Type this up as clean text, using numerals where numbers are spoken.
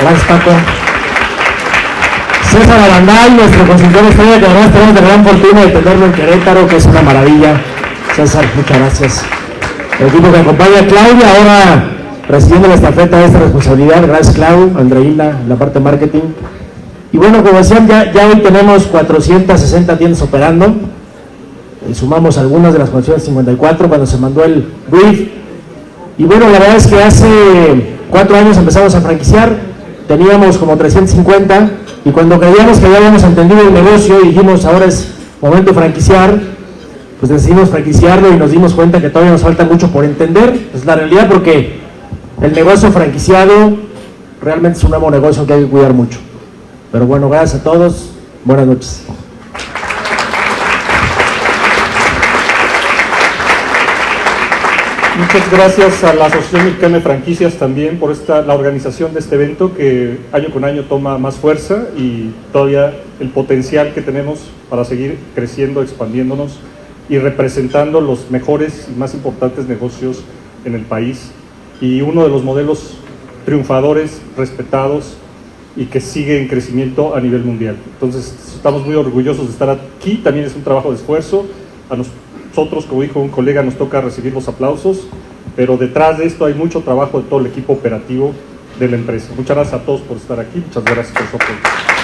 Gracias, Paco. César Aranday, nuestro consultor estrella, que además tenemos la gran fortuna de tenerlo en Querétaro, que es una maravilla. César, muchas gracias. El equipo que acompaña a Claudia, ahora recibiendo la estafeta de esta responsabilidad. Gracias, Clau, Andreina, la parte de marketing. Y bueno, como decían, ya hoy tenemos 460 tiendas operando. Sumamos algunas de las 454 cuando se mandó el brief. Y bueno, la verdad es que hace 4 años empezamos a franquiciar, teníamos como 350, y cuando creíamos que ya habíamos entendido el negocio y dijimos ahora es momento de franquiciar, pues decidimos franquiciarlo y nos dimos cuenta que todavía nos falta mucho por entender. Es la realidad, porque el negocio franquiciado realmente es un nuevo negocio que hay que cuidar mucho. Pero bueno, gracias a todos, buenas noches. Muchas gracias a la Asociación Mexicana de Franquicias también por la organización de este evento, que año con año toma más fuerza, y todavía el potencial que tenemos para seguir creciendo, expandiéndonos y representando los mejores y más importantes negocios en el país, y uno de los modelos triunfadores, respetados y que sigue en crecimiento a nivel mundial. Entonces estamos muy orgullosos de estar aquí. También es un trabajo de esfuerzo. A nosotros, como dijo un colega, nos toca recibir los aplausos, pero detrás de esto hay mucho trabajo de todo el equipo operativo de la empresa. Muchas gracias a todos por estar aquí, muchas gracias por su apoyo.